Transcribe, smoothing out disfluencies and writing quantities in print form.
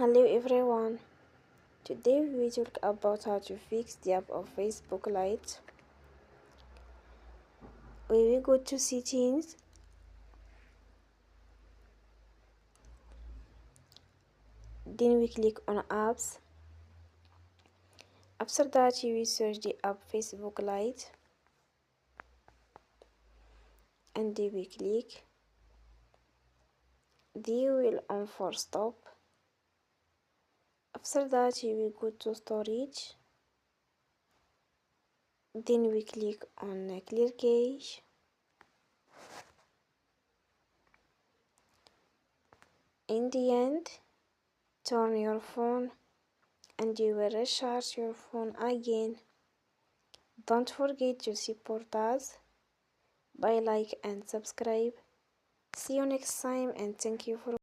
Hello everyone. Today we will talk about how to fix the app of Facebook Lite. We will go to settings, then we click on apps. After that you will search the app Facebook Lite and then we click. Then you will on for stop. After that you will go to storage. Then we click on clear cache. In the end, turn your phone and you will recharge your phone again. Don't forget to support us by like and subscribe. See you next time and thank you for